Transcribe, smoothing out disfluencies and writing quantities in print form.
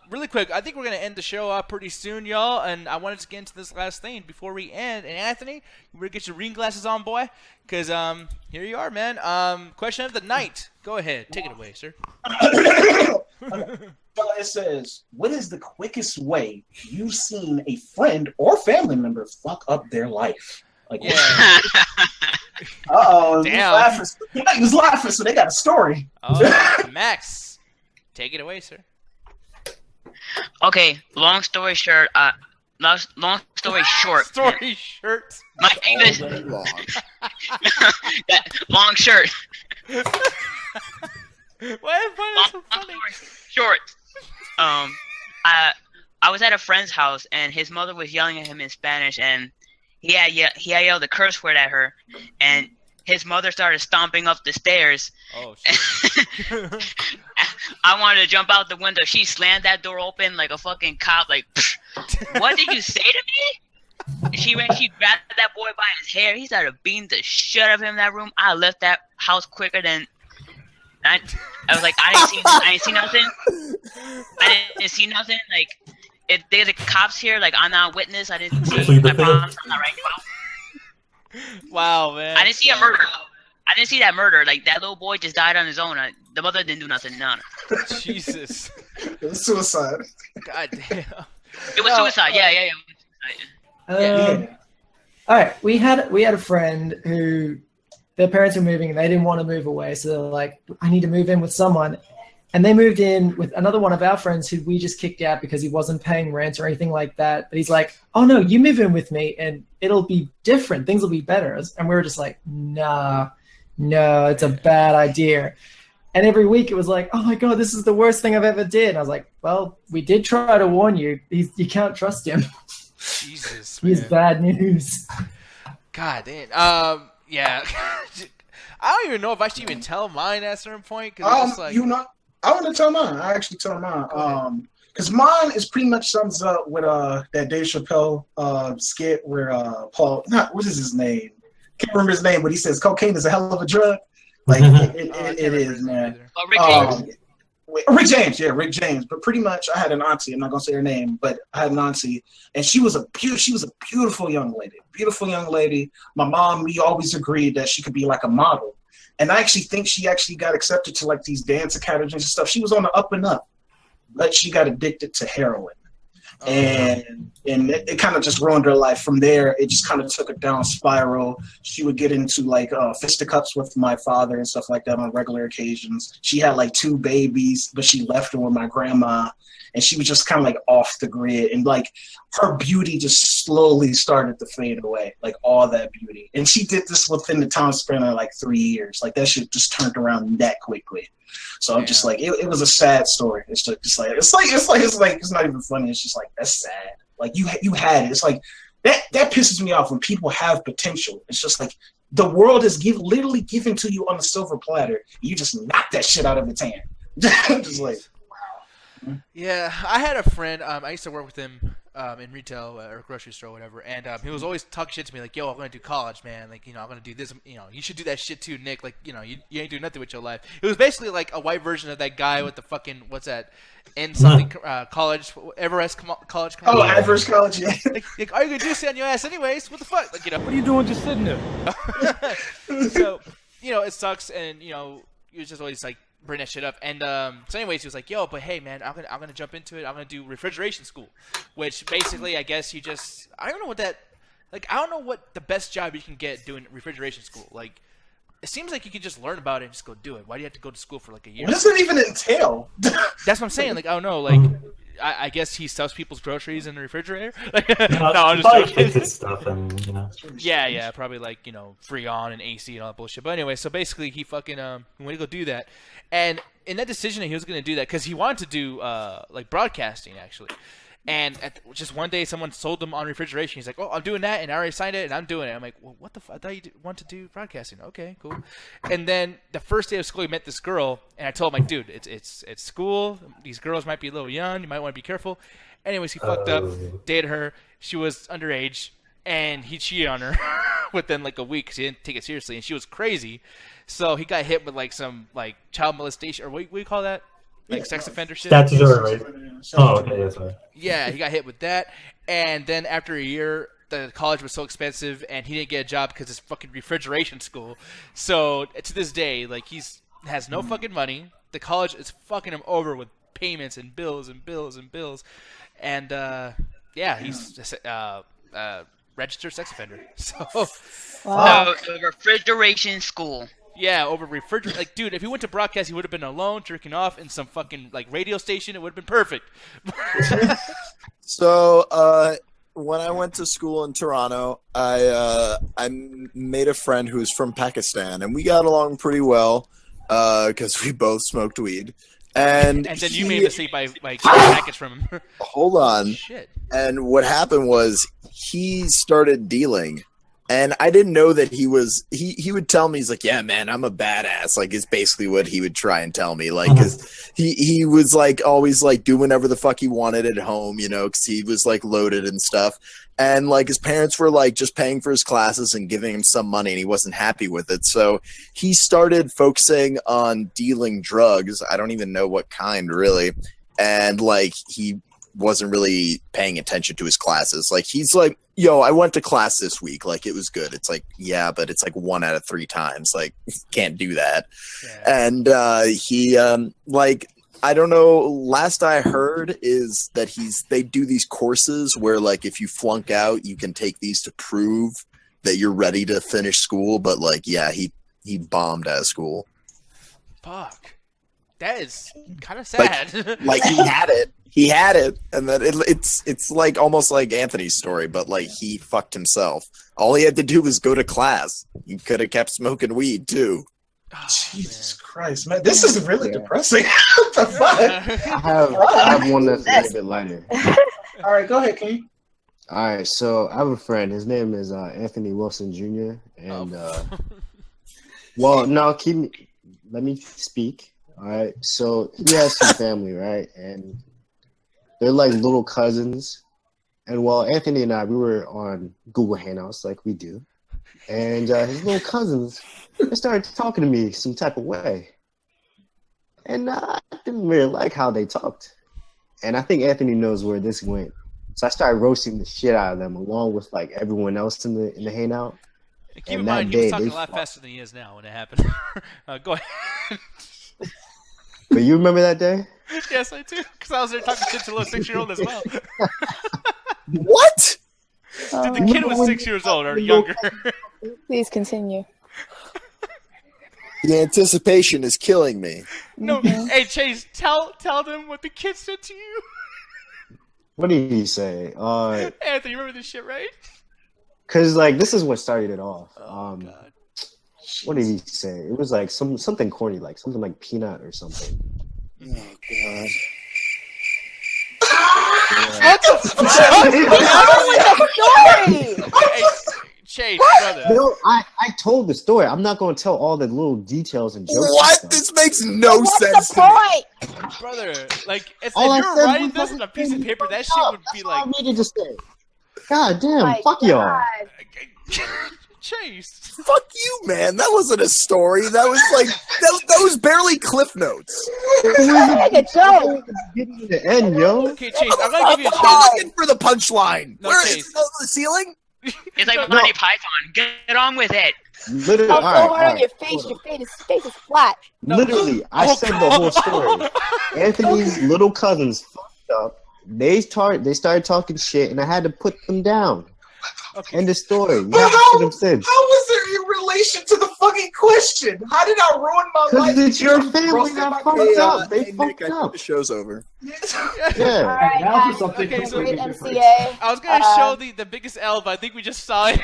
really quick, I think we're gonna end the show up pretty soon, y'all. And I wanted to get into this last thing before we end. And Anthony, you better get your reading glasses on, boy, because here you are, man. Question of the night. Go ahead, take it away, sir. So it says, what is the quickest way you've seen a friend or family member fuck up their life? Like, Yeah. uh-oh, Damn. he was laughing, so they got a story. Oh, Max, take it away, sir. Okay, long story short, long story short. Story shirt. My English. Long. That long shirt. Why is Long so funny? story short. I was at a friend's house and his mother was yelling at him in Spanish and he had yelled a curse word at her and his mother started stomping up the stairs. Oh shit. I wanted to jump out the window. She slammed that door open like a fucking cop. Like, what did you say to me? She grabbed that boy by his hair. He started beating the shit out of him in that room. I left that house quicker than I was like, I didn't see nothing. I didn't see nothing. Like, if there's the cops here, like I'm not a witness. I didn't see. I promise I'm not right. Wow, man. I didn't see a murder. I didn't see that murder. Like that little boy just died on his own. The mother didn't do nothing. None. Jesus. It was suicide. God damn. It was suicide. Yeah. All right, we had a friend who their parents were moving and they didn't want to move away, so they're like, I need to move in with someone. And they moved in with another one of our friends who we just kicked out because he wasn't paying rent or anything like that. But he's like, oh no, you move in with me and it'll be different. Things will be better. And we were just like, no, it's a bad idea. And every week it was like, oh my God, this is the worst thing I've ever did. And I was like, well, we did try to warn you. You can't trust him. Jesus, man. He's bad news. God damn. Yeah. I don't even know if I should even tell mine at a certain point. Cause it's like... I want to tell mine. I actually tell mine. Because mine is pretty much sums up with that Dave Chappelle skit where what is his name? Can't remember his name, but he says cocaine is a hell of a drug. Like it is, man. Rick James. Rick James. But pretty much, I had an auntie. I'm not gonna say her name, but I had an auntie, and she was a beautiful young lady. Beautiful young lady. My mom, we always agreed that she could be like a model, and I actually think she actually got accepted to like these dance academies and stuff. She was on the up and up, but she got addicted to heroin. And it kind of just ruined her life. From there, it just kind of took a down spiral. She would get into like fisticuffs with my father and stuff like that on regular occasions. She had like 2 babies, but she left them with my grandma, and she was just kind of like off the grid. And like her beauty just slowly started to fade away, like all that beauty. And she did this within the time span of like 3 years. Like that shit just turned around that quickly. So I'm just like, it was a sad story. It's not even funny. It's just like, that's sad. Like you had it. It's like that pisses me off when people have potential. It's just like the world is literally given to you on a silver platter. You just knock that shit out of its hand. Just like, wow. Yeah, I had a friend. I used to work with him in retail or grocery store or whatever, and he was always talking shit to me like, yo, I'm going to do college, man. Like, I'm going to do this. You should do that shit too, Nick. Like, you ain't doing nothing with your life. It was basically like a white version of that guy with the fucking, what's that, in something college, Everest College. Oh, Everest College, yeah. Like, all you going to do is sit on your ass anyways. What the fuck? Like, What are you doing just sitting there? So, it sucks, and, you just always like, bring that shit up. And so anyways, he was like, yo, but hey man, I'm gonna jump into it. I'm gonna do refrigeration school, which basically I guess I don't know what the best job you can get doing refrigeration school. Like, it seems like you can just learn about it and just go do it. Why do you have to go to school for like a year? What does it even entail? That's what I'm saying. Like, I don't know. Like, I guess he stuffs people's groceries in the refrigerator. No, I'm just probably joking. kids stuff and Yeah, probably like Freon and AC and all that bullshit. But anyway, so basically he fucking went to go do that, and in that decision he was gonna do that because he wanted to do like broadcasting actually. And just one day, someone sold him on refrigeration. He's like, "Oh, I'm doing that, and I already signed it, and I'm doing it." I'm like, "Well, what the fuck? I thought you want to do broadcasting." Okay, cool. And then the first day of school, he met this girl, and I told him, like, "Dude, it's school. These girls might be a little young. You might want to be careful." Anyways, he fucked up, dated her. She was underage, and he cheated on her within like a week because he didn't take it seriously, and she was crazy. So he got hit with like some like child molestation, or what do you call that? like sex offender shit. Statutory rape. Oh, okay, that's right. Yeah, he got hit with that, and then after a year, the college was so expensive, and he didn't get a job because it's fucking refrigeration school. So to this day, like has no fucking money. The college is fucking him over with payments and bills and bills and bills, and yeah, he's registered sex offender. So So the refrigeration school. yeah, over refrigeration. Like, dude, if he went to broadcast, he would have been alone, jerking off in some fucking like radio station. It would have been perfect. So, when I went to school in Toronto, I made a friend who's from Pakistan, and we got along pretty well because we both smoked weed. And then you made a mistake by getting a package from him. Hold on. Shit. And what happened was he started dealing. And I didn't know that he would tell me, he's like, yeah, man, I'm a badass. Like, it's basically what he would try and tell me. Like, cause he was like, always like do whatever the fuck he wanted at home, you know, cause he was like loaded and stuff. And like his parents were like just paying for his classes and giving him some money and he wasn't happy with it. So he started focusing on dealing drugs. I don't even know what kind really. And like, he wasn't really paying attention to his classes. Like he's like, yo, I went to class this week. Like it was good. It's like, yeah, but it's like 1 out of 3 times. Like can't do that. Yeah. And he like, I don't know. Last I heard is that they do these courses where like, if you flunk out, you can take these to prove that you're ready to finish school. But like, yeah, he bombed out of school. Fuck. That is kind of sad. Like he had it, and then it's like almost like Anthony's story, but like he fucked himself. All he had to do was go to class. He could have kept smoking weed too. Oh, Jesus Christ, man, this is really depressing. What the fuck? I have one that's a little bit lighter. All right, go ahead, King. All right, so I have a friend. His name is Anthony Wilson Jr. And well, no, let me speak. All right, so he has some family, right, and they're like little cousins. And while Anthony and I, we were on Google Hangouts like we do, and his little cousins, they started talking to me some type of way, and I didn't really like how they talked. And I think Anthony knows where this went. So I started roasting the shit out of them, along with like everyone else in the hangout. Keep in mind, he was talking a lot faster than he is now when it happened. Go ahead. But you remember that day? Yes, I do. Because I was there talking shit to a little 6-year-old as well. What? Dude, the kid was 6 years old or younger. Please continue. The anticipation is killing me. No, hey Chase, tell them what the kid said to you. What did he say? Anthony, you remember this shit, right? Because like this is what started it off. God. What did he say? It was like something corny, like something like peanut or something. Oh God. What the fuck? Hey, Chase, brother. No, I told the story. I'm not going to tell all the little details and jokes. What? And this makes no sense. What's the point? Brother, like, if All I you were said writing was this on a piece of paper, that shit would be like... all I needed to say. God damn, fuck y'all. Chase. Fuck you, man. That wasn't a story. That was like that was barely Cliff Notes. Make a joke. Getting to the end, yo. Okay, Chase, I'm gonna give you a I'm chance. looking for the punchline. No, Where Chase. is the ceiling? It's like Monty Python. Get on with it. Literally, I'll all throw right, it on your face. Your face is flat. Literally, I said the whole story. Anthony's little cousins fucked up. They started talking shit, and I had to put them down. Okay. End of story. But how was it in relation to the fucking question? How did I ruin my life? Because it's your family Roasted that my fucked kid. up. They Hey, fucked Nick, I up. think the show's over. All Yeah. right, now for guys. something Okay, so completely Great different. MCA. I was gonna show the biggest L, but I think we just saw it.